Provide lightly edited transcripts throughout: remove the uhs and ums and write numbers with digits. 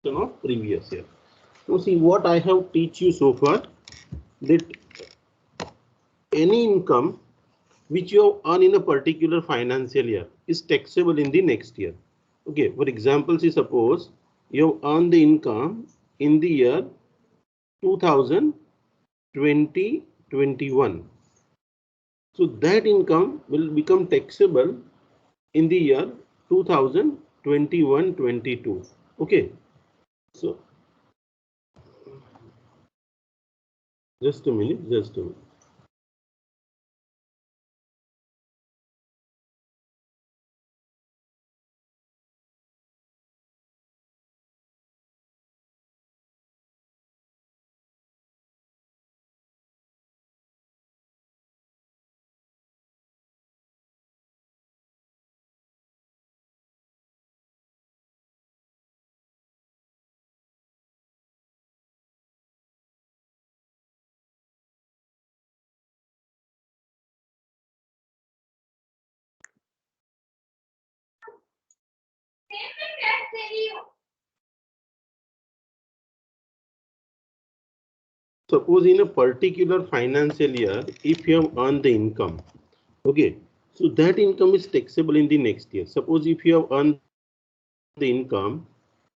of previous year. Now see what I have teach you so far, that any income which you have earned in a particular financial year is taxable in the next year. Okay, for example, see suppose you have earned the income in the year 2020-21. So that income will become taxable in the year 2021-22. Okay, so just a minute, just a minute. Suppose in a particular financial year, if you have earned the income, okay, so that income is taxable in the next year. Suppose if you have earned the income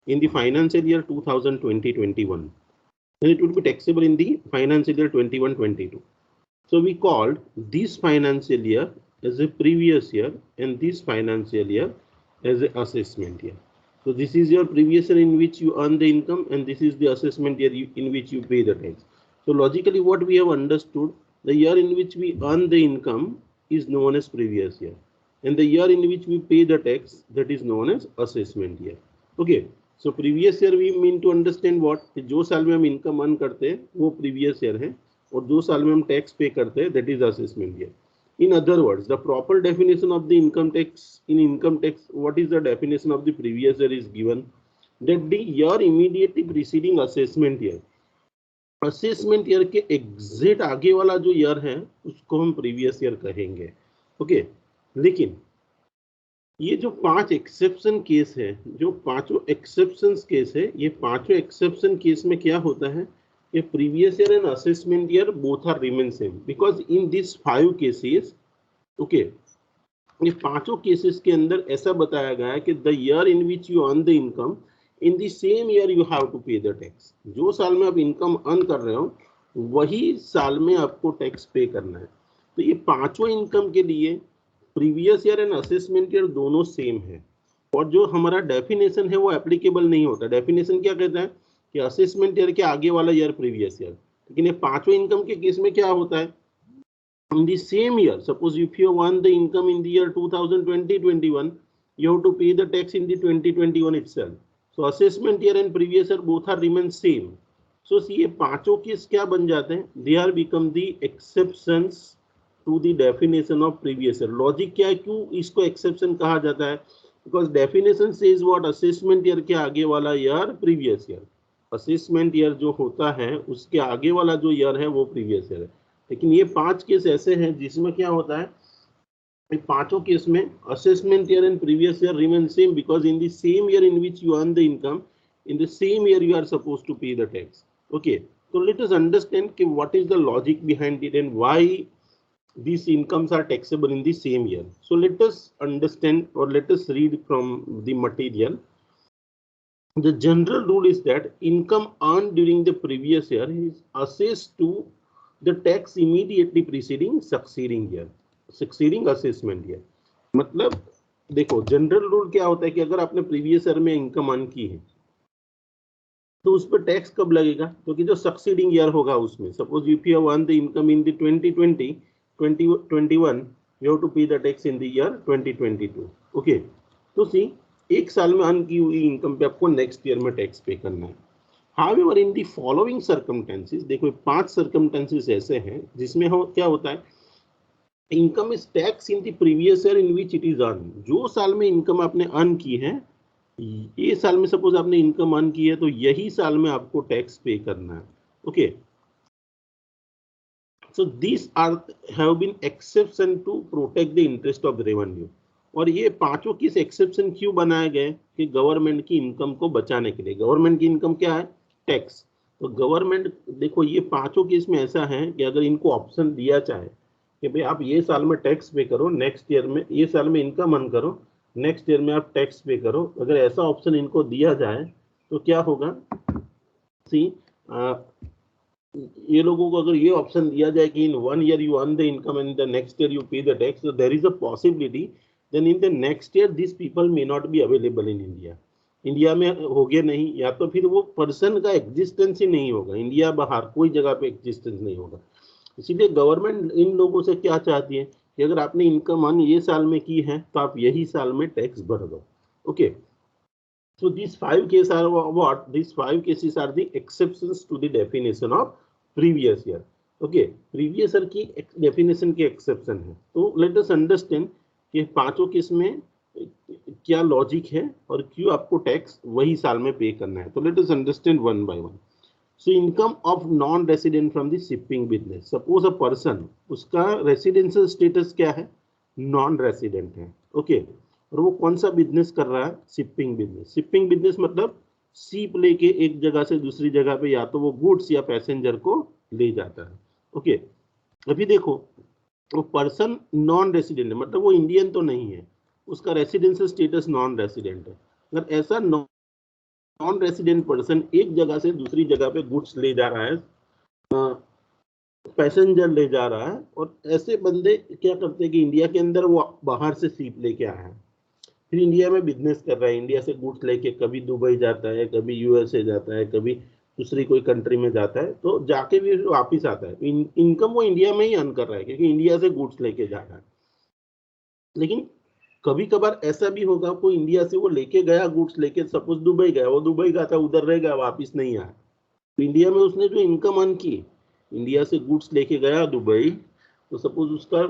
in the financial year 2020-21, then it would be taxable in the financial year 21-22. So we called this financial year as a previous year and this financial year as an assessment year. So this is your previous year in which you earn the income, and this is the assessment year in which you pay the tax. So logically what we have understood, the year in which we earn the income is known as previous year, and the year in which we pay the tax, that is known as assessment year. Okay, so previous year we mean to understand what, जो साल में हम income earn करते हैं वो previous year है, और 2 साल में हम टैक्स पे करते हैं, that is assessment year. In other words, the proper definition of the income tax, in income tax, what is the definition of the previous year is given, that the year immediately preceding assessment year. Assessment year के exact आगे वाला जो year है उसको हम previous year कहेंगे. Okay, लेकिन ये जो 5 एक्सेप्शन केस है, जो पांचों एक्सेप्शन केस है, ये पांचों एक्सेप्शन केस में क्या होता है, ये previous year and assessment year both are remain same, because in these 5 cases, okay, ये पांचों केसेस के अंदर ऐसा बताया गया है कि the year in which you earn the income, in the same year you have to pay the tax. जो साल में आप इनकम अर्न कर रहे हो वही साल में आपको टैक्स पे करना है. तो ये पांचों इनकम के लिए previous year and assessment year दोनों सेम है, और जो हमारा डेफिनेशन है वो एप्लीकेबल नहीं होता. डेफिनेशन क्या कहता है कि असेसमेंट ईयर के आगे वाला ईयर प्रीवियस ईयर, लेकिन ये पांचों इनकम के केस में क्या होता है, in the same year, suppose if you want the income in the year 2020-21, you have to pay the tax in the 2021 itself. So assessment year and previous year both are remain same. So see, ये पांचों case क्या बन जाते हैं, they are become the exceptions to the definition of previous year. Logic क्या है, क्यों इसको एक्सेप्शन कहा जाता है, because definition says what, assessment year के आगे वाला year previous year. Assessment year जो होता है उसके आगे वाला जो ईयर है वो प्रीवियस ईयर है. लेकिन ये 5 केस ऐसे हैं जिसमें क्या होता है, पांचों केस में assessment year and previous year remain same, because in the same year in which you earn the income, in the same year you are supposed to pay the tax. Okay, so let us understand what is the logic behind it and why these incomes are taxable in the same year. So let us understand, or let us read from the material. The general rule is that income earned during the previous year is assessed to the tax immediately preceding succeeding year, succeeding assessment year. मतलब देखो, general rule क्या होता है कि अगर आपने previous year में income earn की है तो उस पर टैक्स कब लगेगा, क्योंकि जो सक्सीडिंग ईयर होगा उसमें, suppose if you have earn the income in the 2020 2021, you have to pay the tax in the year 2022. Okay, तो सी, एक साल में अर्न की हुई इनकम पे आपको नेक्स्ट ईयर में टैक्स पे करना है. However in the following circumstances, देखो 5 सर्कमस्टेंसेस ऐसे हैं जिसमें क्या होता है, income is tax in the previous year in which it is earn. जो साल में इनकम आपने अर्न की है, ये साल में सपोज आपने इनकम अर्न की है तो यही साल में आपको टैक्स पे करना है. Okay, so this are have been exception to protect the interest of revenue. और ये पांचों किस एक्सेप्शन क्यों बनाए गए कि गवर्नमेंट की इनकम को बचाने के लिए। गवर्नमेंट की इनकम क्या है? टैक्स। तो गवर्नमेंट देखो ये पांचों केस में ऐसा है कि अगर इनको ऑप्शन दिया जाए कि भाई आप ये साल में टैक्स पे करो, नेक्स्ट ईयर में ये साल में इनकम अर्न करो, नेक्स्ट ईयर में आप टैक्स पे करो, अगर ऐसा ऑप्शन इनको दिया जाए तो क्या होगा? सी ये लोगों को अगर ये ऑप्शन दिया जाए कि in 1 year you earn the income and the next year you pay the tax, so there is a possibility then in the next year these people may not be available in India. India में होगे नहीं, या तो फिर वो person का existence ही नहीं होगा, इंडिया बाहर कोई जगह पे एग्जिस्टेंस नहीं होगा। इसीलिए गवर्नमेंट इन लोगों से क्या चाहती है कि अगर आपने इनकम अर्न ये साल में की है तो आप यही साल में टैक्स भर दो। Okay, so these five cases are what? These five cases are the exceptions to the definition of previous year. Okay, previous year की definition के exception है। तो let us understand कि पांचों केस में क्या लॉजिक है और क्यों आपको टैक्स वही साल में पे करना है। तो let us understand one by one. So income of non-resident from the shipping business. Suppose a person, उसका residential status क्या है? Non-resident है। Okay, और वो कौन सा बिजनेस कर रहा है? Shipping business. शिपिंग बिजनेस मतलब सीप लेके एक जगह से दूसरी जगह पे या तो वो गुड्स या पैसेंजर को ले जाता है। ओके, अभी देखो वो पर्सन नॉन रेसिडेंट है, मतलब वो इंडियन तो नहीं है, उसका रेसिडेंशियल स्टेटस नॉन रेसिडेंट है। अगर ऐसा नॉन रेसिडेंट पर्सन एक जगह से दूसरी जगह पे गुड्स ले जा रहा है, पैसेंजर ले जा रहा है, और ऐसे बंदे क्या करते हैं कि इंडिया के अंदर वो बाहर से सीप लेके आया है, फिर इंडिया में बिजनेस कर रहा है, इंडिया से गुड्स लेके कभी दुबई जाता है, कभी यूएसए जाता है, कभी दूसरी कोई कंट्री में जाता है, तो जाके भी वापिस आता है। इनकम वो इंडिया में ही अर्न कर रहा है क्योंकि इंडिया से गुड्स लेके जा रहा है। लेकिन कभी कभार ऐसा भी होगा कोई इंडिया से वो लेके गया गुड्स लेके, सपोज दुबई गया, वो दुबई गया था, उधर रह गया, वापिस नहीं आया, तो इंडिया में उसने जो इनकम अर्न की, इंडिया से गुड्स लेके गया दुबई, तो सपोज उसका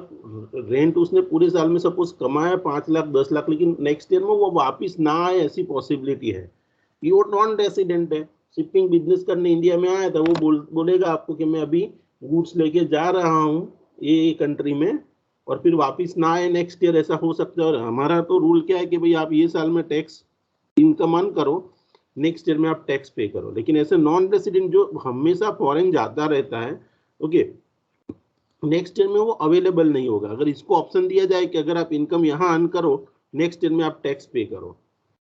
रेंट उसने पूरे साल में सपोज कमाया 5 लाख 10 लाख, लेकिन नेक्स्ट ईयर में वो वापिस ना आए, ऐसी पॉसिबिलिटी है। ये वो नॉन रेसिडेंट है, शिपिंग बिजनेस करने इंडिया में आया था, वो बोलेगा आपको कि मैं अभी गुड्स लेके जा रहा हूँ ये कंट्री में, और फिर वापिस ना आए नेक्स्ट ईयर, ऐसा हो सकता है। और हमारा तो रूल क्या है कि भाई आप ये साल में टैक्स इनकम अर्न करो, नेक्स्ट ईयर में आप टैक्स पे करो। लेकिन ऐसे नॉन रेसिडेंट जो हमेशा फॉरेन जाता रहता है, ओके, नेक्स्ट ईयर में वो अवेलेबल नहीं होगा। अगर इसको ऑप्शन दिया जाए कि अगर आप इनकम यहाँ अर्न करो, नेक्स्ट ईयर में आप टैक्स पे करो,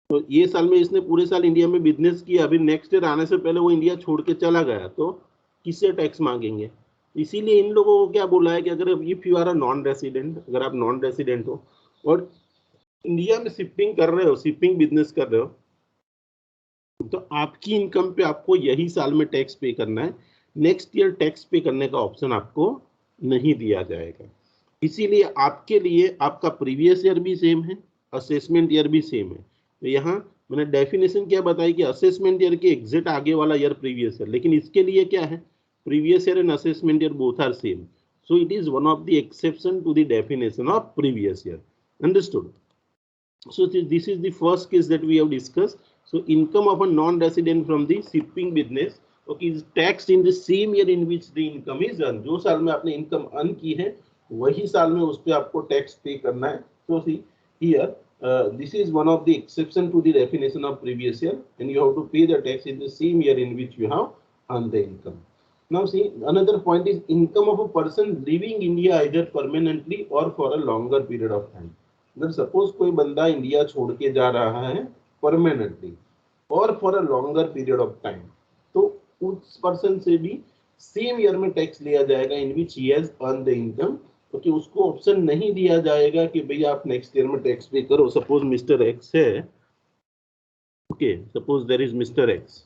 तो ये साल में इसने पूरे साल इंडिया में बिजनेस किया, अभी नेक्स्ट ईयर आने से पहले वो इंडिया छोड़ के चला गया, तो किससे टैक्स मांगेंगे? इसीलिए इन लोगों को क्या बोला है कि अगर if you are a non resident, अगर आप नॉन रेसिडेंट हो और इंडिया में शिपिंग कर रहे हो, शिपिंग बिजनेस कर रहे हो, तो आपकी इनकम पे आपको यही साल में टैक्स पे करना है, नेक्स्ट ईयर टैक्स पे करने का ऑप्शन आपको नहीं दिया जाएगा। इसीलिए आपके लिए आपका प्रीवियस ईयर भी सेम है, असेसमेंट ईयर भी सेम है। तो यहाँ मैंने डेफिनेशन क्या बताई कि असेसमेंट ईयर के एग्जैक्ट आगे वाला ईयर प्रीवियस ईयर, लेकिन इसके लिए क्या है, previous year and assessment year both are same, so it is one of the exception to the definition of previous year. Understood? So this is the first case that we have discussed. So income of a non-resident from the shipping business, okay, is taxed in the same year in which the income is earned. जो साल में आपने income earn की है वही साल में उस पे आपको टैक्स पे करना है। So see here, this is one of the exception to the definition of previous year, and you have to pay the tax in the same year in which you have earned the income. Now see, another point is income of a person leaving India either permanently or for a longer period of time. अगर suppose कोई बंदा India छोड़ के जा रहा है permanently और for a longer period of time, तो उस पर्सन से भी सेम ईयर में टैक्स लिया जाएगा in which he has earn the income, क्योंकि उसको ऑप्शन नहीं दिया जाएगा कि भैया आप नेक्स्ट ईयर में टैक्स पे करो। सपोज मिस्टर एक्स है, okay, suppose there is mister X,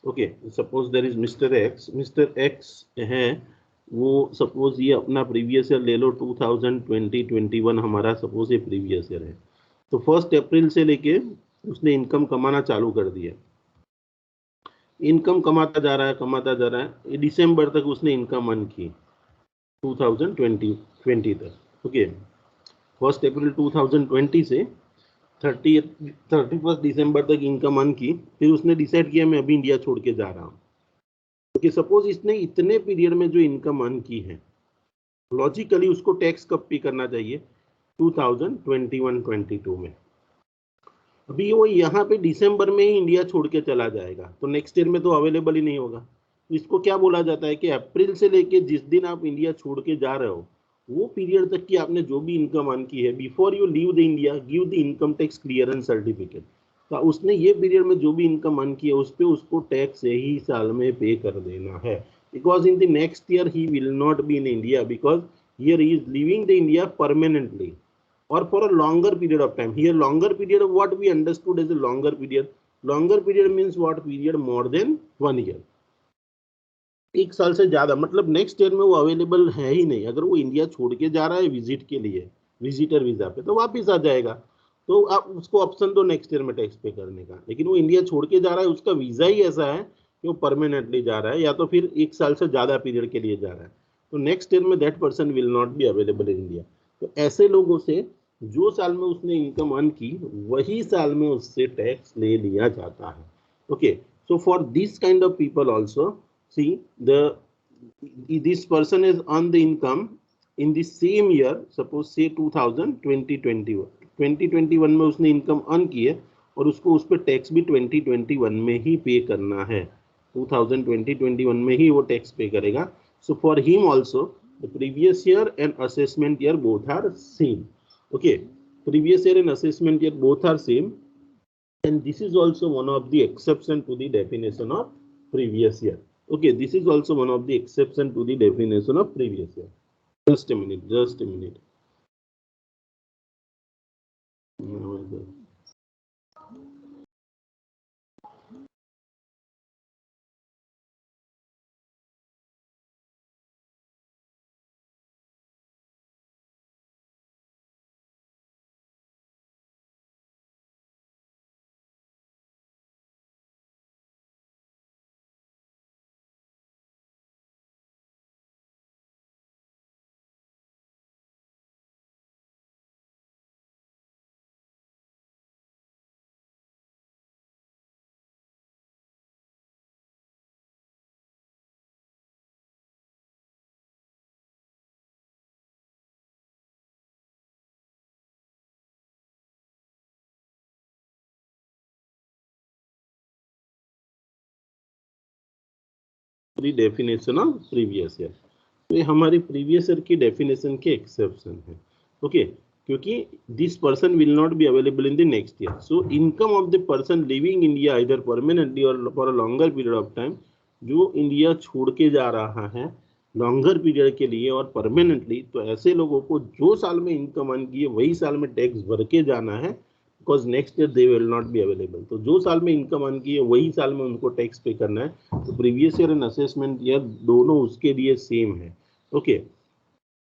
okay, suppose there is mister X है, वो सपोज ये अपना प्रीवियस ईयर ले लो 2020-21 हमारा सपोज ये प्रीवियस ईयर है, तो 1 अप्रैल से लेके उसने इनकम कमाना चालू कर दिया, इनकम कमाता जा रहा है, दिसंबर तक उसने इनकम अर्न की 2020 तक। ओके, 1 अप्रैल 2020 से 31 दिसंबर तक इनकम अर्न की, फिर उसने डिसाइड किया मैं अभी इंडिया छोड़ के जा रहा हूँ। कि सपोज इसने इतने पीरियड में जो इनकम अर्न की है, लॉजिकली उसको टैक्स कब पे करना चाहिए? 2021-22 में। अभी वो यहाँ पे दिसंबर में ही इंडिया छोड़ के चला जाएगा, तो नेक्स्ट ईयर में तो अवेलेबल ही नहीं होगा। तो इसको क्या बोला जाता है कि अप्रैल से लेके जिस दिन आप इंडिया छोड़ के जा रहे हो वो पीरियड तक की आपने जो भी इनकम अर्न की है, before you leave the India give the income tax clearance certificate. तो उसने ये पीरियड में जो भी इनकम अर्न की है उस पर उसको टैक्स यही साल में पे कर देना है, because in the next year he will not be in India, because here he is living the India permanently or for a longer period of time. Here longer period of what we understood as a longer period. Longer period means what period? More than 1 year. एक साल से ज्यादा, मतलब next year में वो available है ही नहीं। अगर वो इंडिया छोड़ के जा रहा है विजिट के लिए, विजिटर वीजा पे, तो वापिस आ जाएगा, तो आप उसको ऑप्शन दो नेक्स्ट ईयर में टैक्स पे करने का। लेकिन वो इंडिया छोड़ के जा रहा है, उसका वीजा ही ऐसा है कि वो परमानेंटली जा रहा है, या तो फिर एक साल से ज्यादा पीरियड के लिए जा रहा है, तो नेक्स्ट ईयर में that person will not be available in India. तो ऐसे लोगों से जो साल में उसने इनकम अर्न की वही साल में उससे टैक्स ले लिया जाता है। Okay, so for this kind of people also, see this person is earned the income in the same year, suppose say 2021 में उसने इनकम अर्न की है और उसको उस पर टैक्स भी 2021 में ही पे करना है, 2021 में ही वो टैक्स पे करेगा। so for him also the previous year and assessment year both are same. Okay, previous year and assessment year both are same, and this is also one of the exception to the definition of previous year. Okay, this is also one of the exception to the definition of previous year. Just a minute, just a minute. The definition of previous year, तो ये हमारी previous year की definition के exception है। Okay, क्योंकि this person will not be available in the next year, so income of the person living India इधर permanently और for a longer period of time, जो इंडिया छोड़ के जा रहा है लॉन्गर पीरियड के लिए और परमानेंटली, तो ऐसे लोगों को जो साल में इनकम अर्न की है वही साल में टैक्स भर के जाना है, because next year they will not be available. तो जो साल में इनकम अर्न की है वही साल में उनको टैक्स पे करना है। तो previous year and assessment year दोनों उसके लिए सेम है। Okay,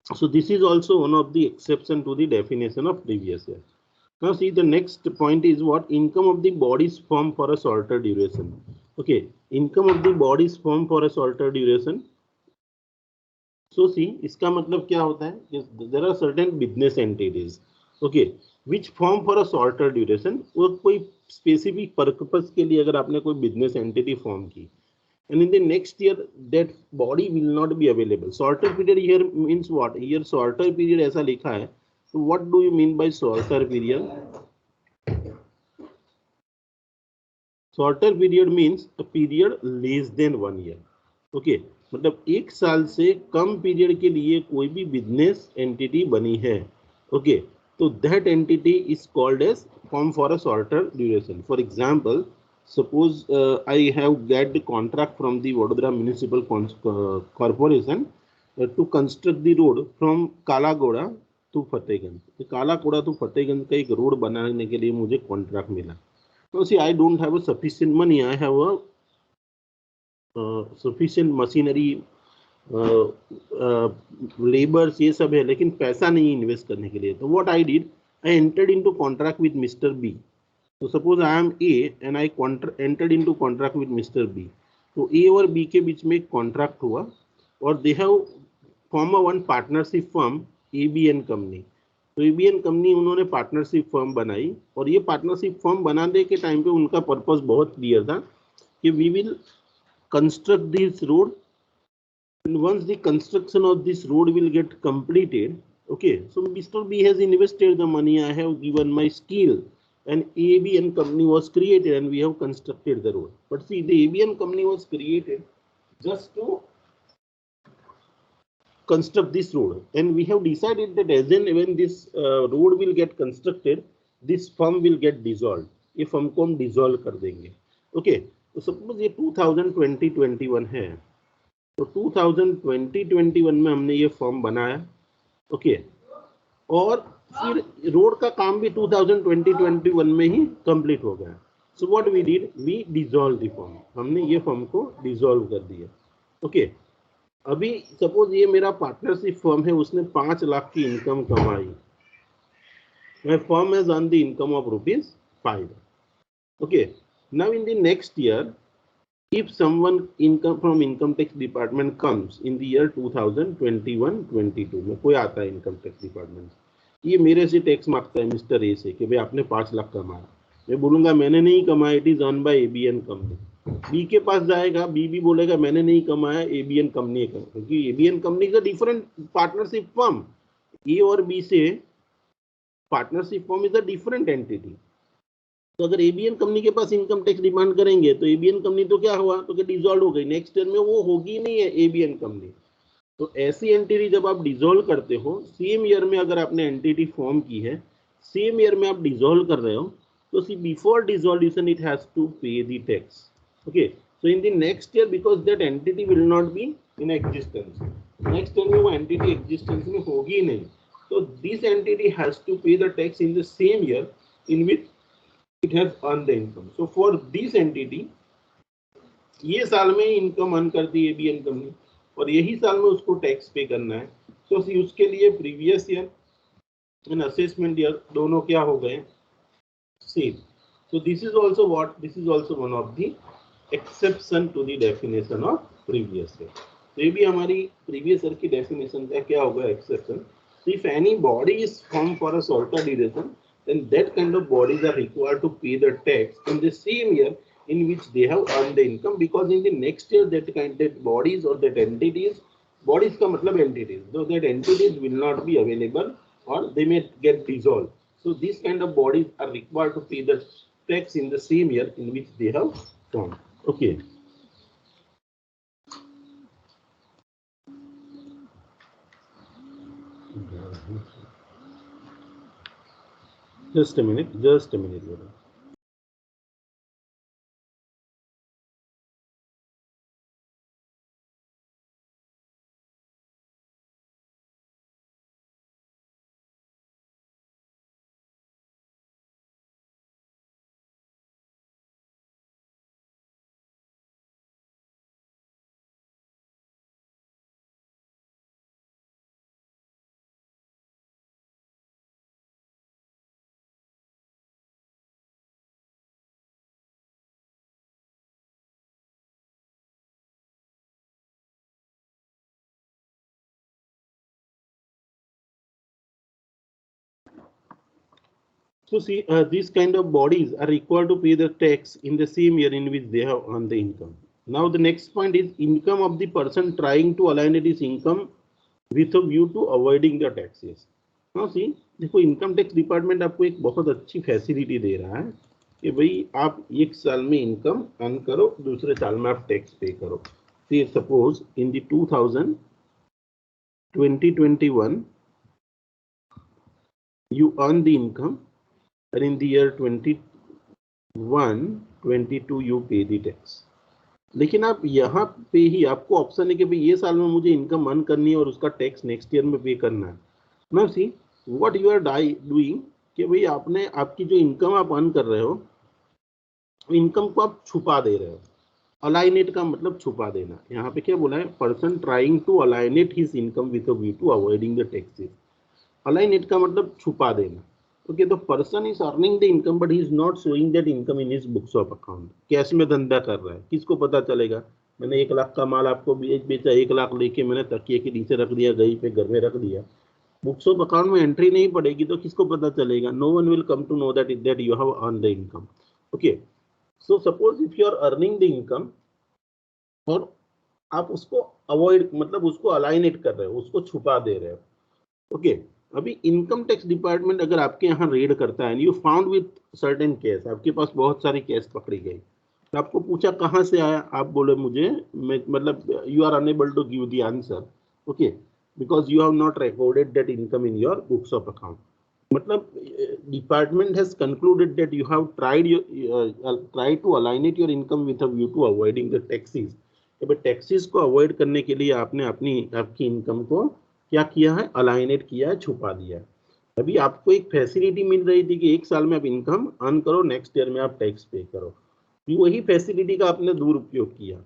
so this is also one of the exception to the definition of previous year. Now see the next point is what? Income of the bodies formed for a shorter duration. Okay, income of the bodies formed for a shorter duration. So see, इसका मतलब क्या होता है? There are certain business entities, okay, which form for a shorter duration. वो कोई specific purpose के लिए अगर आपने कोई business entity form की, and in the next year that body will not be available. Shorter period here means what? Here shorter period ऐसा लिखा है, so what do you mean by shorter period? Shorter period means a period less than 1 year. Okay, मतलब एक साल से कम period के लिए कोई भी बिजनेस एंटिटी बनी है, ओके, तो that entity is called as firm for a shorter duration. For example, suppose I have get the contract from the Vadodara Municipal Corporation to construct the road from Kalagoda to Fatehganj. तो कालाकोड़ा to Fatehganj का एक road बनाने के लिए मुझे contract मिला. तो see, I don't have a sufficient money. I have a sufficient machinery, labours, ये सब है, लेकिन पैसा नहीं इन्वेस्ट करने के लिए. तो what I did, I entered into contract with mister B. तो suppose I am A and I entered into contract with mister B. तो ए और बी के बीच में एक कॉन्ट्रैक्ट हुआ और they have form a one partnership firm, ABN company. तो ABN company उन्होंने पार्टनरशिप फर्म बनाई और ये पार्टनरशिप फर्म बनाने के टाइम पे उनका पर्पस बहुत क्लियर था कि we will construct this road, and once the construction of this road will get completed, Okay, so Mr. B has invested the money. I have given my skill, and ABN company was created, and we have constructed the road. But see, the ABN company was created just to construct this road, and we have decided that as in when this road will get constructed, this firm will get dissolved. ये firm को हम dissolve कर देंगे. Okay, तो suppose ये 2020-21 है, तो 2020-21 में हमने ये फॉर्म बनाया. ओके, और फिर रोड का काम भी 2020-21 में ही कंप्लीट हो गया. So what we did, we dissolve the firm. हमने ये फॉर्म को डिसॉल्व कर दिया. ओके, अभी सपोज ये मेरा पार्टनरशिप फर्म है, उसने 5 लाख की इनकम कमाई. My firm has earn the income of ₹5. Okay, now in the next year, if someone income from income tax department comes in the year 2021-22 में कोई आता है इनकम टैक्स डिपार्टमेंट, ये मेरे से टैक्स मांगता है मिस्टर ए से कि भाई आपने 5 लाख कमाया. मैं बोलूंगा मैंने नहीं कमाया, it is earn by ABN company. B के पास जाएगा, बी भी बोलेगा मैंने नहीं कमाया, एबीएन कंपनी का, क्योंकि ABN company is a different partnership firm. A और बी से partnership firm is a different entity. तो अगर एबीएन कंपनी के पास इनकम टैक्स डिमांड करेंगे तो एबीएन कंपनी तो क्या हुआ, तो डिसॉल्व हो गई. नेक्स्ट ईयर में वो होगी नहीं है एबीएन कंपनी. तो ऐसी एंटिटी जब आप डिसॉल्व करते हो, सेम ईयर में अगर आपने एंटिटी फॉर्म की है, सेम ईयर में आप डिसॉल्व कर रहे हो, तो see before dissolution it has to pay the tax. Okay, so in the next year because that entity will not be in existence, next year में वो एंटिटी एग्जिस्टेंस में होगी नहीं, तो this entity has to pay the tax in the same year in which it has earned the income. So for this entity, ये साल में income earn करती है एबीएन कंपनी और यही साल में उसको टैक्स पे करना है. तो उसके लिए previous year and assessment year दोनों क्या हो गए, same. So this is also what, this is also one of the exception to the definition of previous year. तो ये भी हमारी प्रीवियस ईयर की डेफिनेशन का क्या होगा, exception. So if any body is formed for a shorter duration, then that kind of bodies are required to pay the tax in the same year in which they have earned the income, because in the next year that kind of bodies or that entities, bodies का मतलब entities, though that entities will not be available or they may get dissolved. So these kind of bodies are required to pay the tax in the same year in which they have formed. Okay. Just a minute. So see, these kind of bodies are required to pay the tax in the same year in which they have earned the income. Now the next point is income of the person trying to align his income with a view to avoiding the taxes. Now see, देखो income tax department आपको एक बहुत अच्छी facility दे रहा है कि भाई आप एक साल में इनकम अर्न करो, दूसरे साल में आप टैक्स पे करो. See, suppose in the 2021 you earn the income, and in the year 21-22 you pay the tax. लेकिन आप यहाँ पे ही आपको ऑप्शन है कि भाई ये साल में मुझे इनकम अर्न करनी है और उसका टैक्स नेक्स्ट ईयर में पे करना है. Now see what you are doing कि भाई आपने आपकी जो इनकम आप अर्न कर रहे हो, इनकम को आप छुपा दे रहे हो. अलाइनेट का मतलब छुपा देना. यहाँ पे क्या बोला है, person trying to alienate his income with a view to avoiding the taxes. Alienate का मतलब छुपा देना. Okay, the person is earning the income but he is not showing that income in his books of account. Cash में धंधा कर रहा है, किसको पता चलेगा. मैंने 1 लाख का माल आपको बेचा, 1 लाख लेके मैंने तकिए के नीचे रख दिया, गई पे घर में रख दिया, बुक्स ऑफ अकाउंट में एंट्री नहीं पड़ेगी तो किसको पता चलेगा. No one will come to know that you have earn the income. Okay, so suppose if you are earning the income और आप उसको अवॉइड मतलब उसको अलाइनेट कर रहे हो, उसको छुपा दे रहे हो. ओके, अभी इनकम टैक्स डिपार्टमेंट अगर आपके यहाँ रेड करता है, you found with certain case, आपके पास बहुत सारी केस पकड़ी गई, तो आपको पूछा कहाँ से आया, आप बोले मुझे, मतलब you are unable to give the answer, okay, because you have not recorded that income in your books of account. मतलब department has concluded that you have try to align it your income with a view to avoiding the taxes. Taxes को avoid करने के लिए आपने आपकी income को क्या किया है, अलाइनेट किया है, छुपा दिया है। अभी आपको एक फैसिलिटी मिल रही थी कि 1 साल में आप इनकम अर्न करो, नेक्स्ट ईयर में आप टैक्स पे करो, वही फैसिलिटी का आपने दुरुपयोग किया।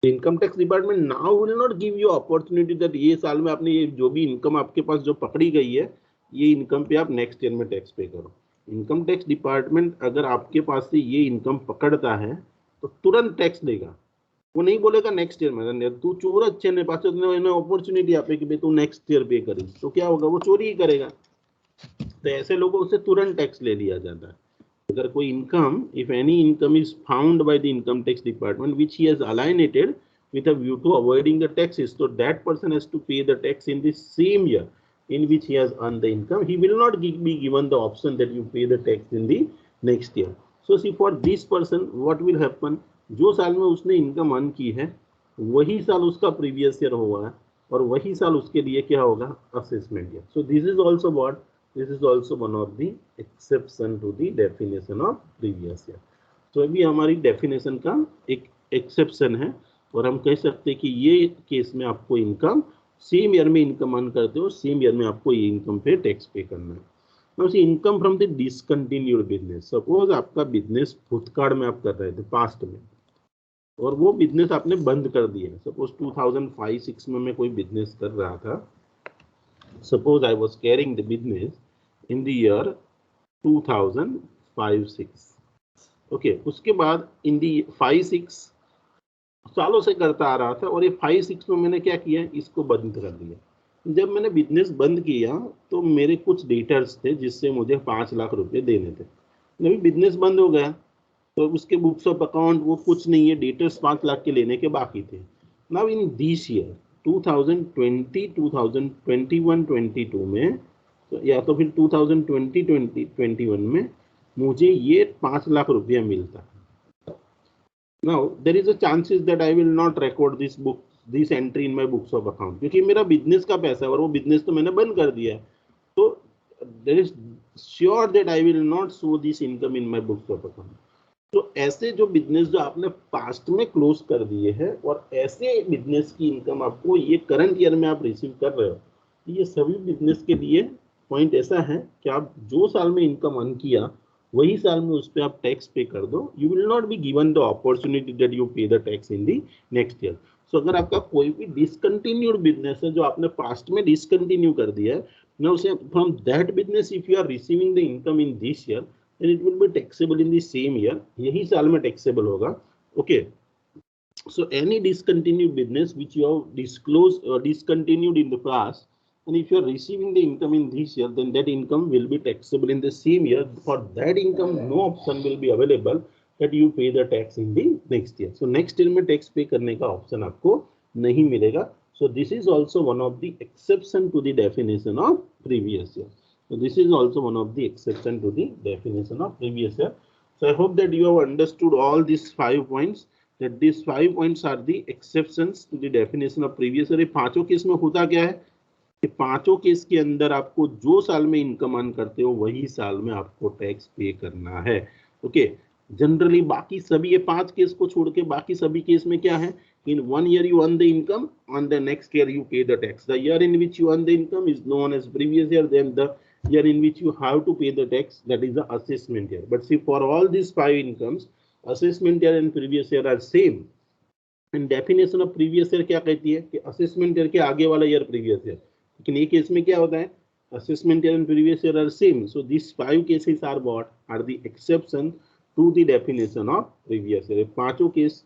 Income tax department now will not give you opportunity that ये साल में आपने ये जो भी इनकम आपके पास जो पकड़ी गई है, ये इनकम पे आप नेक्स्ट ईयर में टैक्स पे करो। इनकम टैक्स डिपार्टमेंट अगर आपके पास से ये इनकम पकड़ता है तो तुरंत टैक्स देगा, वो नहीं बोलेगा नेक्स्ट ईयर में, तू चोर अच्छे ने पास अपॉर्चुनिटी आपे कि तू नेक्स्ट ईयर पे करी, तो क्या होगा, वो चोरी ही करेगा। तो ऐसे लोगों से तुरंत टैक्स ले लिया जाता है। अगर कोई income, if any income is found by the income tax department which he has alienated with a view to avoiding the taxes, so that person has to pay the tax in the same year in which he has earned the income. He will not be given the option that you pay the tax in the next year. So see, for this person what will happen, जो साल में उसने income earn की है वही साल उसका previous year हुआ है और वही साल उसके लिए क्या होगा, assessment year. So this is also what, this is also one of the exception to the definition of previous year. तो अभी हमारी डेफिनेशन का एक एक्सेप्शन है और हम कह सकते हैं कि ये केस में आपको इनकम सेम ईयर में इनकम अर्न करते हो, सेम ईयर में आपको ये इनकम पे टैक्स पे करना है। Now C income from the discontinued business, suppose आपका बिजनेस भूतकाल में आप कर रहे थे, पास्ट में, और वो बिजनेस आपने बंद कर दिया है। सपोज 2005-6 में मैं कोई बिजनेस कर रहा था, suppose I was carrying the business in the year 2005-6, okay, उसके बाद इन दी 5-6 सालों से करता आ रहा था और ये 5-6 में मैंने क्या किया, इसको बंद कर दिया। जब मैंने बिजनेस बंद किया तो मेरे कुछ डेटर्स थे जिससे मुझे 5 लाख रुपए देने थे। अभी बिजनेस बंद हो गया तो उसके बुक्स ऑफ अकाउंट वो कुछ नहीं है, डेटर्स 5 लाख के लेने के बाकी थे। नाउ इन दिस ईयर 2020, 2021, 22 में, तो या तो फिर 2020, 21 में मुझे ये 5 लाख रुपया मिलता है। Now there is a chances that I will not record this entry in my books of account, क्योंकि मेरा बिजनेस का पैसा है और वो बिजनेस तो मैंने बंद कर दिया है, तो there is sure that I will not show this income in my books of account। तो ऐसे जो बिजनेस जो आपने पास्ट में क्लोज कर दिए हैं और ऐसे बिजनेस की इनकम आपको ये करंट ईयर में आप रिसीव कर रहे हो, ये सभी बिजनेस के लिए पॉइंट ऐसा है कि आप जो साल में इनकम अर्न किया वही साल में उस पर आप टैक्स पे कर दो। You will not be given the opportunity that you pay the tax in the next year. So अगर आपका कोई भी डिसकंटिन्यूड बिजनेस है जो आपने पास्ट में डिसकंटिन्यू कर दिया है, ना उसे from that business if you are receiving the income in this year then it will be taxable in the same year, यही साल में taxable होगा। okay, so any discontinued business which you have disclosed or discontinued in the past, and if you are receiving the income in this year, then that income will be taxable in the same year. For that income no option will be available that you pay the tax in the next year। so next year में tax pay करने का option आपको नहीं मिलेगा। so this is also one of the exception to the definition of previous year। So this is also one of the exception to the definition of previous year। So I hope that you have understood all these 5 points, that these 5 points are the exceptions to the definition of previous year। ये पांचों case में होता क्या है कि पांचों case के अंदर आपको जो साल में इनकम अर्न करते हो वही साल में आपको टैक्स पे करना है। ओके, जनरली बाकी सभी ये 5 केस को छोड़ के बाकी सभी केस में क्या है, in 1 year you earn the income, on the next year you pay the tax। the year in which you earn the income is known as previous year, then the year in which you have to pay the tax, that is the assessment year। but see, for all these 5 incomes, assessment year and previous year are same। and definition of previous year क्या कहती है कि assessment year के आगे वाला year previous year, लेकिन ये case में क्या होता है, assessment year and previous year are same। so these 5 cases are what are the exception to the definition of previous year। पांचों case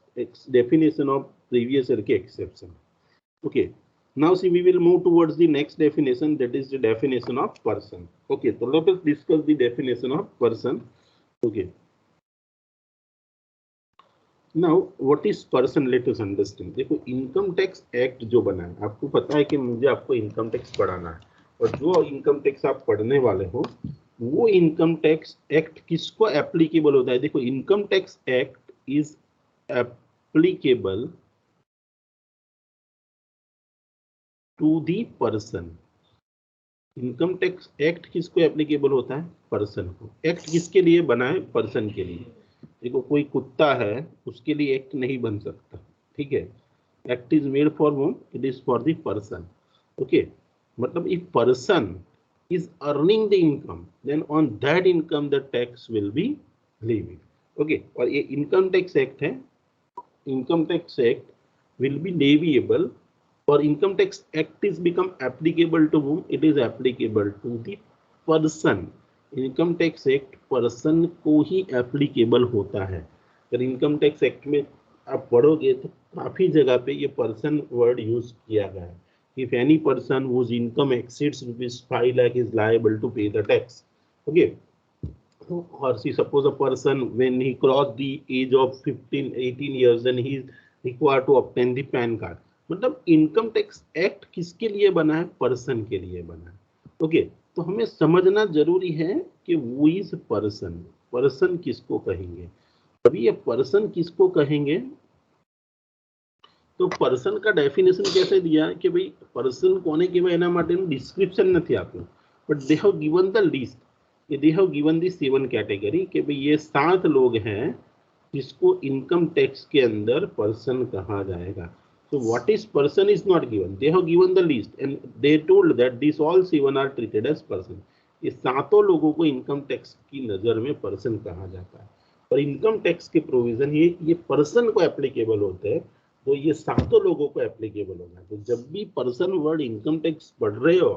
definition of previous year के exception। okay, now see, we will move towards the next definition, that is the definition of person। okay, so let us discuss the definition of person। okay, now what is person, let us understand। देखो income tax act जो बना है, आपको पता है कि मुझे आपको इनकम टैक्स पढ़ाना है, और जो इनकम टैक्स आप पढ़ने वाले हो वो इनकम टैक्स एक्ट किसको एप्लीकेबल होता है? देखो, income tax act is applicable to the person. Income tax act किसको एप्लीकेबल होता है? पर्सन को। एक्ट किसके लिए बना है? पर्सन के लिए। देखो, कोई कुत्ता है उसके लिए एक्ट नहीं बन सकता, ठीक है? Act is made for whom? It is for the person. Okay, मतलब if person is earning the income, then on that income the tax will be levied. Okay, और ये इनकम टैक्स एक्ट है, income tax act will be leviable, or income tax act is become applicable to whom? It is applicable to the person. Income tax act person को ही applicable होता है। अगर income tax act में आप पढ़ोगे तो काफी जगह पे ये पर्सन वर्ड यूज किया गया है। If any person whose income exceeds rupees 5 lakh is liable to pay the tax. Okay. Or see, suppose a person when he crossed the age of 15, 18 years, then he is required to obtain the PAN card. मतलब income tax act किसके लिए बना है? Person के लिए बना है। Okay, तो हमें समझना जरूरी है कि वो इज पर्सन। पर्सन किसको कहेंगे? अभी ये पर्सन किसको कहेंगे? तो पर्सन का डेफिनेशन कैसे दिया कि भाई पर्सन कोने કહેવાય એના માટેનું ડિસ્ક્રિપ્શન નથી આપ્યું, but they have given the list, कि they have given the 7 category कि भाई ये 7 लोग हैं जिसको इनकम टैक्स के अंदर पर्सन कहा जाएगा। So what is person is not given. They have given the list and they told that these all 7 are treated as person. ये सातों लोगों को इनकम टैक्स की नजर में पर्सन कहा जाता है, और इनकम टैक्स के प्रोविजन ये पर्सन को एप्लीकेबल होते हैं, तो ये सातों लोगों को एप्लीकेबल होगा। तो जब भी पर्सन वर्ड इनकम टैक्स पढ़ रहे हो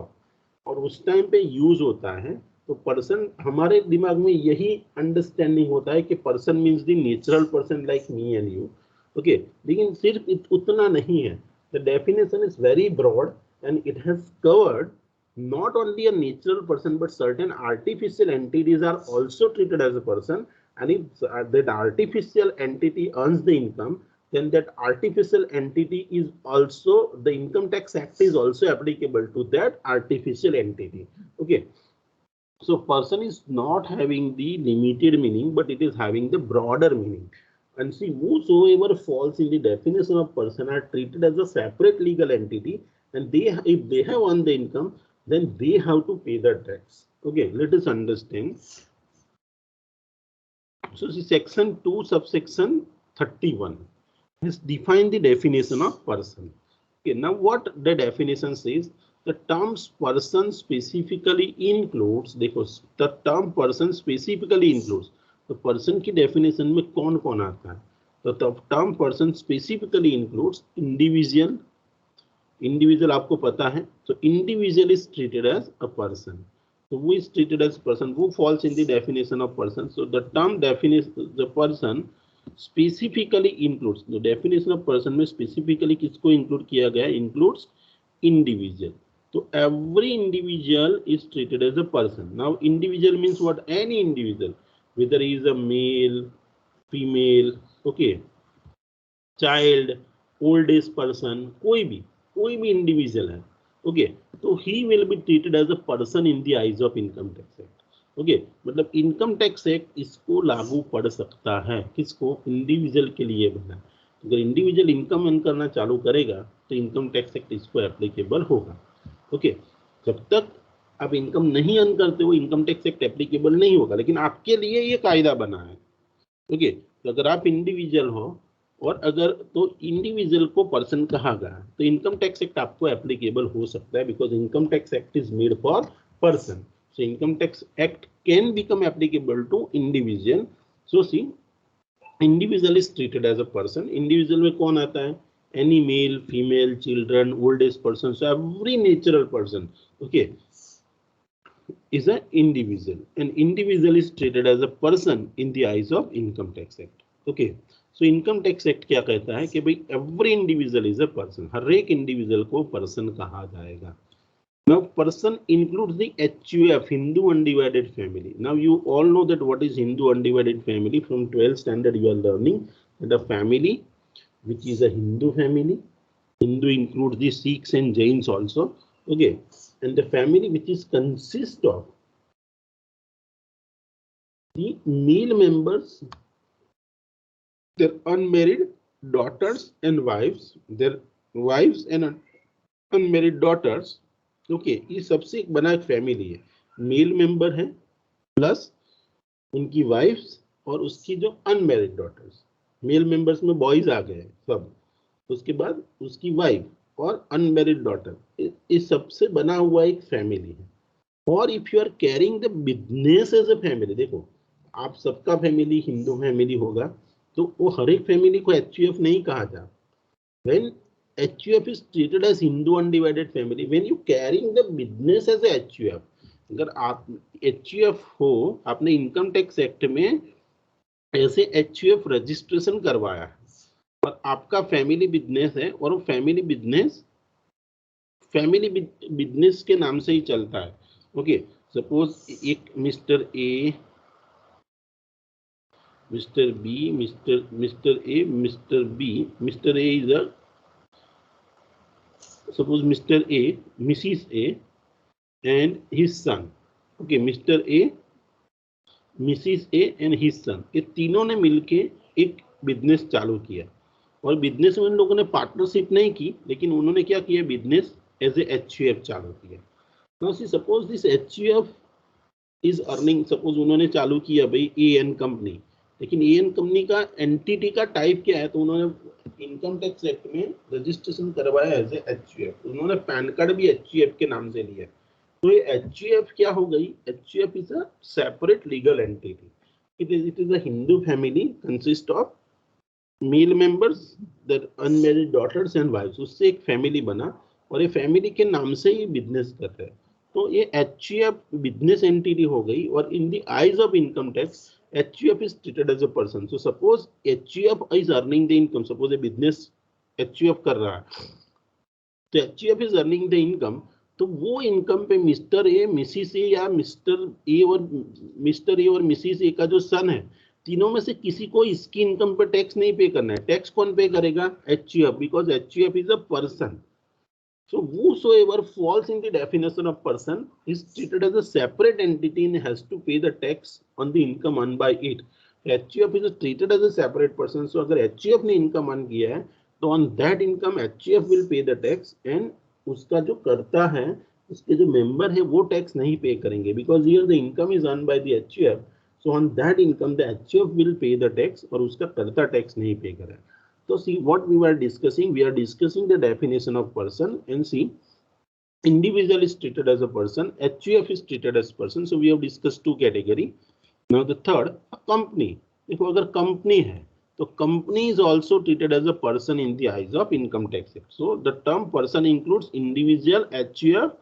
और उस टाइम पे यूज होता है, तो पर्सन हमारे दिमाग में यही अंडरस्टैंडिंग होता है कि person means the natural person like me and you. Okay, लेकिन सिर्फ उतना नहीं है। The definition is very broad and it has covered not only a natural person but certain artificial entities are also treated as a person, and if that artificial entity earns the income, then that artificial entity is also, the income tax act is also applicable to that artificial entity. Okay, so person is not having the limited meaning, but it is having the broader meaning. And see, whosoever falls in the definition of person are treated as a separate legal entity, and they, if they have earned the income, then they have to pay the tax. Okay, let us understand. So see, section 2 subsection 31 has defined the definition of person. Okay, now what the definition says, the terms person specifically includes, देखो, the term person specifically includes, तो person की definition में कौन कौन आता है? तो the term person specifically includes individual, individual आपको पता है, तो individual is treated as a person, तो वो इज ट्रीटेड एज पर्सन, वो falls in the definition of person. So the term definition the person specifically includes, the definition of person में specifically किसको include किया गया? Includes individual. तो every individual is treated as a person. Now individual means what? Any individual, weather he is a mail, female, okay, child, old age person, कोई भी individual है, okay, तो he will be treated as a person in the eyes of income tax act. Okay, मतलब income tax act इसको लागू पड़ सकता है, किसको? इंडिविजुअल के लिए बना। अगर इंडिविजुअल इनकम अर्न करना चालू करेगा तो इनकम टैक्स एक्ट इसको एप्लीकेबल होगा। ओके, जब तक आप इनकम नहीं अर्न करते हो इनकम टैक्स एक्ट एप्लीकेबल नहीं होगा, लेकिन आपके लिए ये कायदा बना है। ओके, तो अगर आप इंडिविजुअल हो और अगर तो इंडिविजुअल को पर्सन कहा गया तो इनकम टैक्स एक्ट आपको एप्लीकेबल हो सकता है, because income tax act is made for person. So income tax act can become applicable to individual. So see, individual is treated as a person. Individual में कौन आता है? Any male, female, children, old age person, so every natural person, okay, is an individual, and individual is treated as a person in the eyes of income tax act. Okay, so income tax act क्या कहता है कि भाई every individual is a person, हर एक individual को person कहा जाएगा। Now person includes the HUF, Hindu undivided family. Now you all know that what is Hindu undivided family. From 12th standard you are learning that a family which is a Hindu family, Hindu includes the Sikhs and Jains also, okay, and the family which is consist of the male members, their unmarried daughters and wives, their wives and unmarried daughters. Okay ये सबसे एक बना एक family है, male member है plus उनकी wives और उसकी जो अनमैरिड डॉटर्स, मेल मेंबर्स में बॉयज आ गए सब, उसके बाद उसकी वाइफ और अनमैरिड डॉटर, इस सबसे बना हुआ एक फैमिली है. और if you are carrying the business as a family, देखो आप सबका फैमिली हिंदू फैमिली होगा तो वो हर एक फैमिली को HUF नहीं कहा जा. When HUF is treated as Hindu undivided family, when you carrying the business as a HUF, अगर आप HUF हो, आपने इनकम टैक्स एक्ट में ऐसे HUF रजिस्ट्रेशन करवाया और आपका फैमिली बिजनेस है और वो फैमिली बिजनेस के नाम से ही चलता है. ओके सपोज एक mister A, Mr. B, Mr. A, Mr. B. Mr. A is a, suppose Mr. A, Mrs. A, and his son. Okay, Mr. A, Mrs. A and his son. ये तीनों ने मिलके एक बिजनेस चालू किया और business में उन लोगों ने पार्टनरशिप नहीं की, लेकिन उन्होंने क्या किया, बिजनेस एज ए HUF चालू किया. Now see, suppose this HUF is earning, suppose उन्होंने चालू किया भाई AN कंपनी, लेकिन एन कंपनी का एंटिटी का टाइप क्या है, तो उन्होंने इनकम टैक्स एक्ट में रजिस्ट्रेशन करवाया एज ए HUF, उन्होंने पैन कार्ड भी HUF के नाम से लिया. तो ये HUF क्या हो गई, HUF is a separate legal entity. It is a Hindu family consist of male members, their unmarried daughters and wives, उससे एक फैमिली बना और ये फैमिली के नाम से ही बिजनेस कर रहे हैं. तो ये HUF बिजनेस एंटिटी हो गई और in the eyes of income tax HUF is treated as a person. So suppose HUF is earning the income. Suppose a business HUF कर रहा है, तो HUF is earning the income. तो वो income पे मिस्टर ए, मिसिस ए या mister A और Mrs ए का जो सन है, तीनों में से किसी को इसकी इनकम पे टैक्स नहीं पे करना है. टैक्स कौन पे करेगा, HUF, because HUF is a person. So whosoever falls in the definition of person is treated as a separate entity and has to pay the tax on the income earned by it. HUF is treated as a separate person. So अगर HUF ने income earn किया है तो on that income HUF will pay the tax and उसका जो करता है, उसके जो मेंबर है वो टैक्स नहीं पे करेंगे, because here the income is earned by the HUF. So on that income the HUF will pay the tax और उसका करता टैक्स नहीं पे करेगा. So see what we were discussing, we are discussing the definition of person, and see individual is treated as a person, HUF is treated as person. So we have discussed two category. Now the third, a company. देखो अगर company है तो company is also treated as a person in the eyes of income tax act. So the term person includes individual, HUF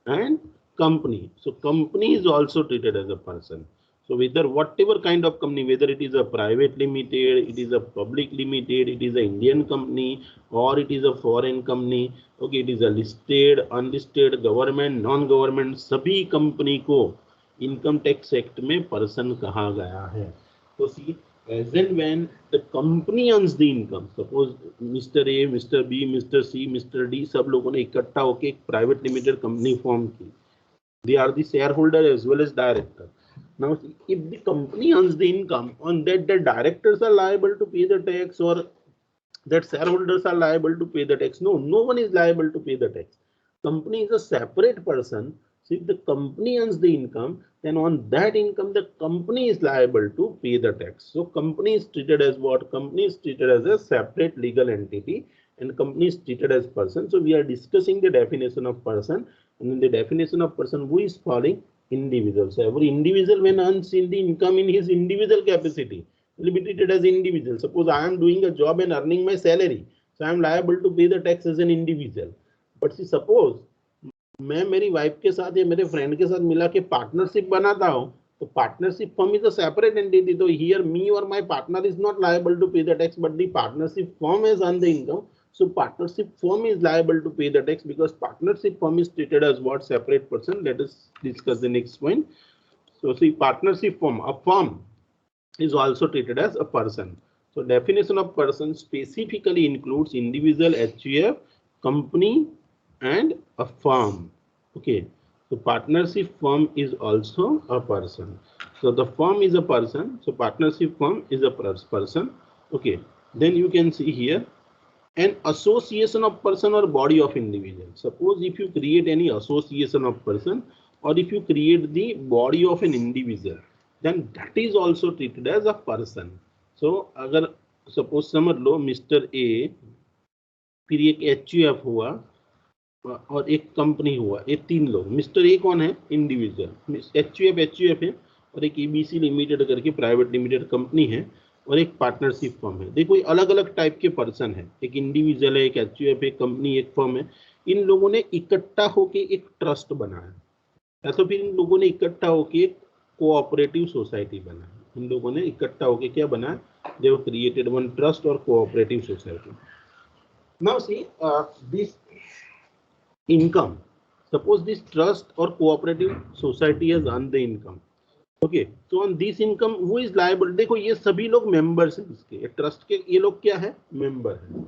and company. So company is also treated as a person. So whether whatever kind of company, whether it is a private limited, it is a public limited, it is an Indian company or it is a foreign company, okay, it is a listed, unlisted, government, non-government, सभी company को income tax act में person कहा गया है. तो सी as and when the company earns the income, suppose Mr. A, Mr. B, Mr. C, Mr. D सब लोगों ने इकट्ठा होके एक प्राइवेट लिमिटेड कंपनी फॉर्म की, they are the shareholder as well as director. Now, if the company earns the income, on that the directors are liable to pay the tax or that shareholders are liable to pay the tax. No, no one is liable to pay the tax. Company is a separate person. So if the company earns the income, then on that income the company is liable to pay the tax. So company is treated as what? Company is treated as a separate legal entity and company is treated as person. So we are discussing the definition of person, and in the definition of person who is falling, individual. So every individual when earns in the income in his individual capacity will be treated as individual. Suppose I am doing a job and earning my salary, so I am liable to pay the tax as an individual. But see, suppose मैं मेरी wife के साथ या मेरे friend के साथ मिला के पार्टनरशिप बनाता हूँ, तो partnership firm is a separate entity. तो हियर मी और my partner is not liable to pay the tax, but the partnership firm has earn the income. So partnership firm is liable to pay the tax because partnership firm is treated as what? Separate person. Let us discuss the next point. So see, partnership firm, a firm is also treated as a person. So definition of person specifically includes individual, HUF, company and a firm. Okay, so partnership firm is also a person. So the firm is a person. So partnership firm is a person. Okay, then you can see here an association of person or body of individual. Suppose if you create any association of person or if you create the body of an individual, then that is also treated as a person. So अगर suppose समझ लो mister A फिर एक HUF हुआ और एक company हुआ, ये तीन लोग, मिस्टर ए कौन है, इंडिविजुअल, एचयूएफ है और एक ईबीसी लिमिटेड करके प्राइवेट लिमिटेड कंपनी है और एक पार्टनरशिप फर्म है। देखो ये अलग अलग टाइप के पर्सन है, एक इंडिविजुअल है, एक एचयूएफ, एक कंपनी, एक फर्म है। इन लोगों ने इकट्ठा होके एक ट्रस्ट बनाया या तो फिर इन लोगों ने इकट्ठा होके एक कोऑपरेटिव सोसाइटी बनाया। इन लोगों ने इकट्ठा होके क्या बनाया, they have created one trust और cooperative society. Now see this income, suppose this trust or cooperative society has earned the income, okay, so on this income who is liable? देखो ये सभी लोग मेंबर्स हैं इसके, ट्रस्ट के ये लोग क्या है, मेंबर है।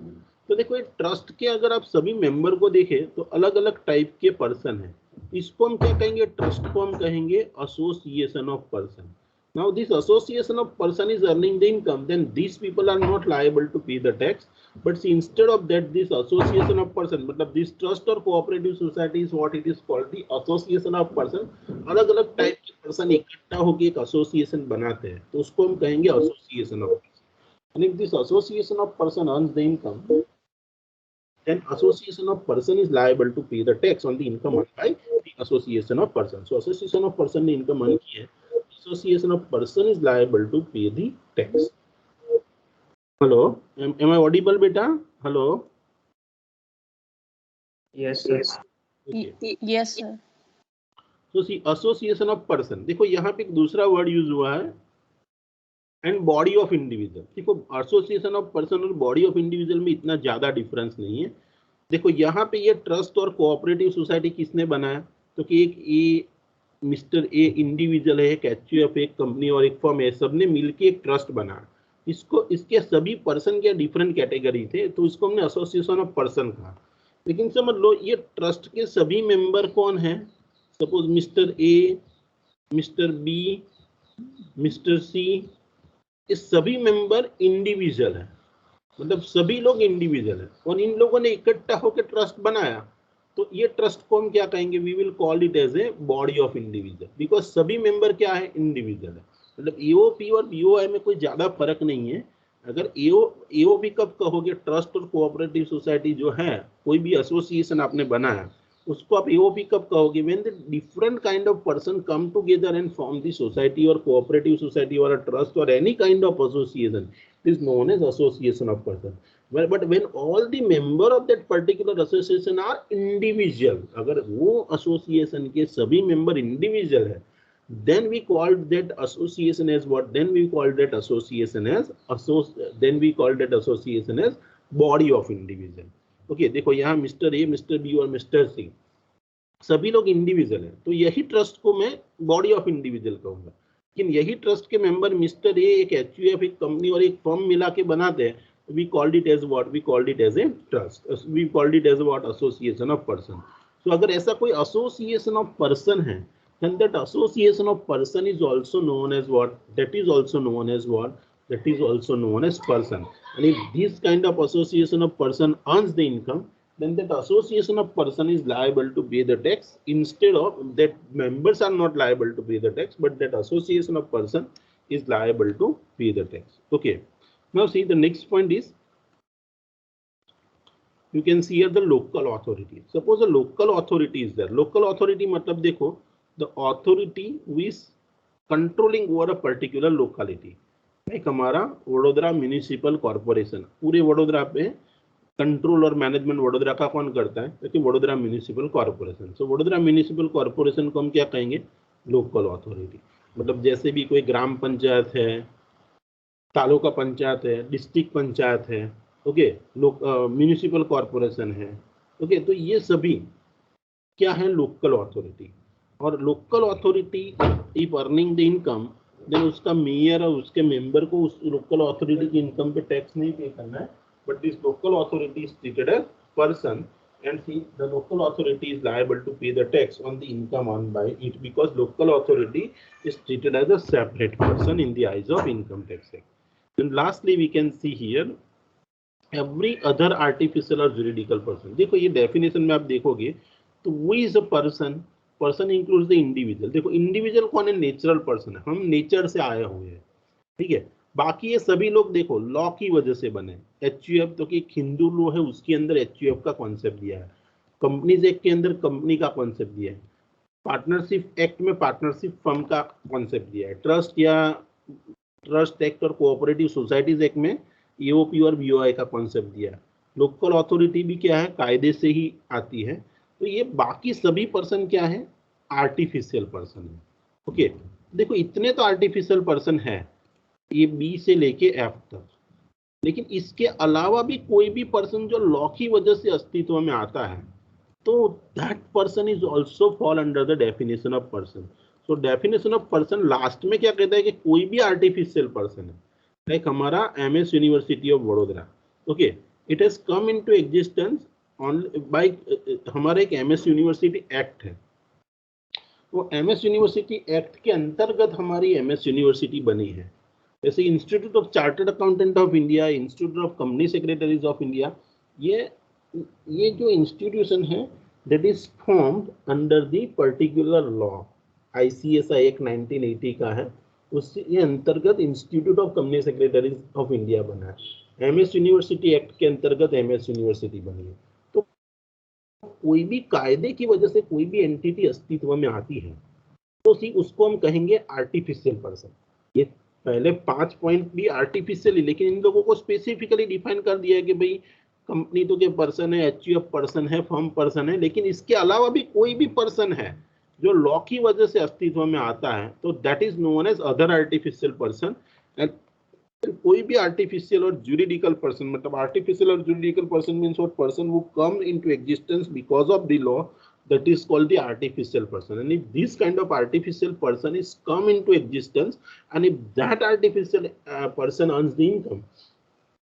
तो देखो ये ट्रस्ट के अगर आप सभी मेंबर को देखें तो अलग अलग टाइप के पर्सन है। इसको हम क्या कहेंगे, ट्रस्ट को हम कहेंगे association of person. Now this association of person is earning the income, then these people are not liable to pay the tax, but see, instead of that this association of person, मतलब this trust or cooperative society is what it is called, the association of person। अलग अलग type के person इकट्ठा होकर एक association बनाते हैं तो उसको हम कहेंगे association of person. and if this association of person earns the income, then association of person is liable to pay the tax on the income earned by the association of person। so association of person ने income earn की है, association of person is liable to pay the tax। hello, am I audible beta? hello, yes sir, okay. yes sir। so see association of person, देखो यहाँ पे एक दूसरा word use हुआ है एंड बॉडी ऑफ इंडिविजुअल। देखो association of person और body of individual में इतना ज्यादा डिफरेंस नहीं है। देखो यहाँ पे ये ट्रस्ट और कोऑपरेटिव सोसाइटी किसने बनाया, तो कि एक ए मिस्टर ए इंडिविजुअल है, एक एचयूएफ, एक कंपनी और एक फर्म है, सबने मिलके एक ट्रस्ट बनाया। इसको इसके सभी पर्सन के डिफरेंट कैटेगरी थे तो इसको हमने एसोसिएशन ऑफ पर्सन कहा। लेकिन समझ लो ये ट्रस्ट के सभी मेंबर कौन है, suppose mister A, mister B, mister C, ये सभी मेंबर इंडिविजुअल है, मतलब सभी लोग इंडिविजुअल है और इन लोगों ने इकट्ठा होकर ट्रस्ट बनाया तो ये ट्रस्ट को हम क्या कहेंगे, we will call it as a body of individual, because सभी मेंबर क्या है, इंडिविजुअल है। मतलब एओपी और बीओआई में कोई ज्यादा फर्क नहीं है। अगर एओपी कब कहोगे, ट्रस्ट और कोऑपरेटिव सोसाइटी जो है, कोई भी एसोसिएशन आपने बनाया उसको आप एओपी कब कहोगे, when the different kind of person come together and form the society और कोऑपरेटिव सोसाइटी और अ ट्रस्ट और any kind of association, it is known as association of person. But when all the member of that particular association are individual, अगर वो association के सभी member individual है, then we call that association as what? Then we call that association as body of individual। Okay, देखो यहाँ mister A, mister B और mister सी सभी लोग इंडिविजुअल है तो यही ट्रस्ट को मैं बॉडी ऑफ इंडिविजुअल कहूंगा। लेकिन यही ट्रस्ट के मेंबर मिस्टर ए, एक एचयूएफ, एक कंपनी और एक फर्म मिला के बनाते हैं, we called it as what? We called it as a trust, we called it as what? Association of person। so अगर ऐसा कोई association of person है, then that association of person is also known as what? That is also known as what? That is also known as person। and if this kind of association of person earns the income, then that association of person is liable to pay the tax, instead of that members are not liable to pay the tax, but that association of person is liable to pay the tax। okay, now see the next point is, you can see here the local authority। suppose a local authority is there। local authority मतलब देखो, the authority who is controlling over a particular locality। Like हमारा Vadodara municipal corporation, पूरे वडोदरा पे control और management Vadodara का कौन करता है, क्योंकि वडोदरा म्यूनिसिपल कॉर्पोरेशन। सो वडोदरा म्यूनिसिपल कॉर्पोरेशन को हम क्या कहेंगे, लोकल अथॉरिटी। मतलब जैसे भी कोई ग्राम पंचायत है, तालुका पंचायत है, डिस्ट्रिक्ट पंचायत है, ओके, म्यूनिसिपल कॉर्पोरेशन है, ओके, तो ये सभी क्या है, लोकल अथॉरिटी। और local authority if earning the income, then उसका मेयर और उसके मेंबर को उस लोकल अथॉरिटी की इनकम पे टैक्स नहीं पे करना है, but this local authority is treated as person and see the local authority is liable to pay the tax on the income earned by it because local authority is treated as a separate person in the eyes of Income Tax Act. And lastly, we can see here every other artificial or juridical person. देखो ये definition में आप देखोगे तो who is a person, person includes the individual. देखो individual कौन है? Natural person है, हम nature से आए हुए हैं, ठीक है। बाकी ये सभी लोग देखो लॉ की वजह से बने। एचयूएफ तो कि हिंदू लॉ है उसके अंदर एचयूएफ का कॉन्सेप्ट दिया है, कंपनीज एक्ट के अंदर कंपनी का कॉन्सेप्ट दिया है, पार्टनरशिप एक्ट में पार्टनरशिप फर्म का कॉन्सेप्ट दिया है, ट्रस्ट एक्ट और कोऑपरेटिव सोसाइटीज एक्ट में ईओपी और बीओआई का कॉन्सेप्ट दिया है। लोकल अथॉरिटी भी क्या है? कायदे से ही आती है। तो ये बाकी सभी पर्सन क्या है? आर्टिफिशियल पर्सन है। ओके, देखो इतने तो आर्टिफिशियल पर्सन है, ये बी से लेके एफ तक, लेकिन इसके अलावा भी कोई भी पर्सन जो लॉ की वजह से अस्तित्व में आता है तो that person is also fall under the definition of person. So definition of person last में क्या कहता है कि कोई भी आर्टिफिशियल पर्सन है, लाइक हमारा MS university of Vadodara, okay, it has come into existence by हमारा एक एमएस यूनिवर्सिटी एक्ट है। वो एमएस यूनिवर्सिटी एक्ट के अंतर्गत हमारी एमएस यूनिवर्सिटी बनी है। जैसे institute of chartered accountant of India, institute of company secretaries of India, ये जो इंस्टीट्यूशन है that is formed under the particular law, ICSI act 1980 का है, उसके अंतर्गत institute of company secretaries of India बना है। एमएस यूनिवर्सिटी एक्ट के अंतर्गत एमएस यूनिवर्सिटी बनी है। तो कोई भी कायदे की वजह से कोई भी एंटिटी अस्तित्व में आती है तो उसको हम कहेंगे आर्टिफिशियल पर्सन। ये पहले 5 पॉइंट भी आर्टिफिशियल, लेकिन इन लोगों को स्पेसिफिकली डिफाइन कर दिया है कि भाई कंपनी तो के पर्सन है, एचयूएफ पर्सन है, फर्म पर्सन है, लेकिन इसके अलावा भी कोई भी पर्सन है जो लॉ की वजह से अस्तित्व में आता है तो that is known as other artificial person. कोई भी आर्टिफिशियल और जुरिडिकल पर्सन, मतलब आर्टिफिशियल और juridical person means what? Person who come into existence because of the law, that is called the artificial person. And if this kind of artificial person is come into existence and if that artificial person earns the income,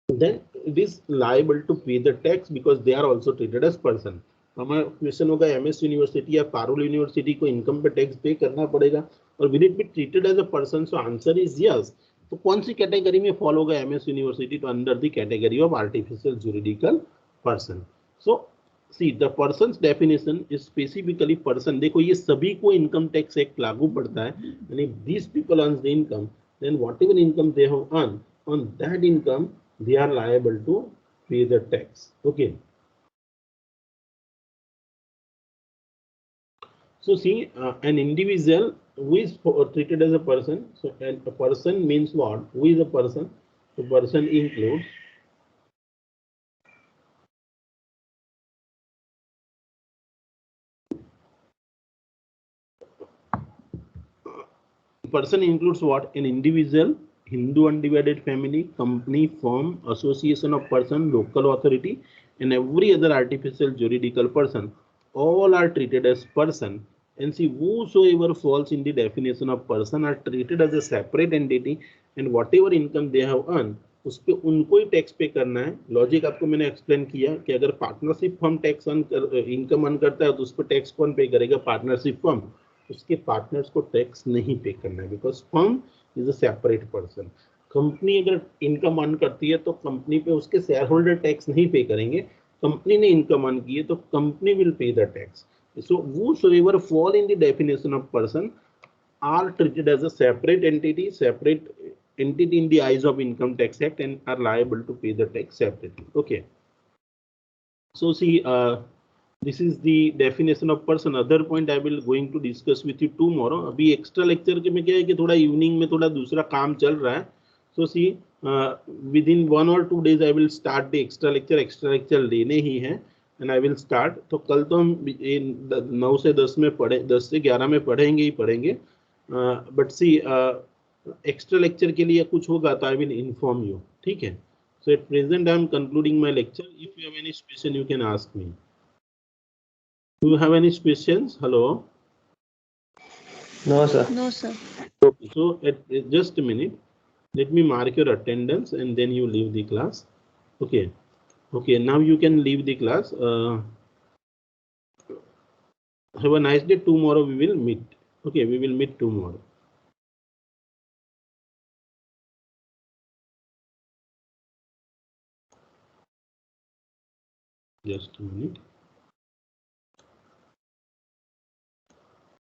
then it is liable to pay the tax because they are also treated as person. हमारा question होगा MS university या Parul university को income पे tax pay करना पड़ेगा और will it be treated as a person? So answer is yes. तो कौन सी कैटेगरी में फॉलो होगा एमएस यूनिवर्सिटी? तो under the category of artificial juridical person. So See, the person's definition is specifically person. देखो ये सभी को इनकम टैक्स एक्ट लागू पड़ता है, and if these people earn the income, then whatever income they have earned, on that income they are liable to pay the tax. Okay. So see, an individual who is treated as a person. So a person means what? Who is a person? The person includes person includes what? An individual, Hindu undivided family, company, firm, association of person, local authority, and every other artificial juridical person, all are treated as person. And see, whosoever falls in the definition of person are treated as a separate entity, and whatever income they have earned, उस पे उनको ही tax pay करना है। Logic आपको मैंने explain किया कि अगर partnership firm tax income earn करता है तो उस पर टैक्स कौन पे करेगा? Partnership firm. उसके पार्टनर्स को टैक्स नहीं पे करना है because firm is a separate person. Company अगर इनकम अर्न करती है तो कंपनी पे उसके शेयर होल्डर टैक्स नहीं पे करेंगे। कंपनी ने इनकम अर्न की है तो company will pay the tax. So whosoever fall in the definition of person are treated as a separate entity in the eyes of Income Tax Act and are liable to pay the tax separately. Okay. So see, this is the definition of person. Other point I will going to discuss with you tomorrow. अभी extra lecture के में क्या है कि थोड़ा evening में थोड़ा दूसरा काम चल रहा है. So see, within 1 or 2 days I will start the extra lecture. Extra lecture लेने ही है and I will start. तो कल तो हम 9 से 10 में पढ़े, 10 से 11 में पढ़ेंगे ही पढ़ेंगे. But see, extra lecture के लिए कुछ होगा तो I will inform you. ठीक है. So at present I am concluding my lecture. If you have any question, you can ask me. Do you have any questions? Hello? No, sir. No, sir. Okay, so just a minute. Let me mark your attendance and then you leave the class. Okay. Okay, now you can leave the class. Have a nice day. Tomorrow we will meet. Okay, we will meet tomorrow. Just a minute.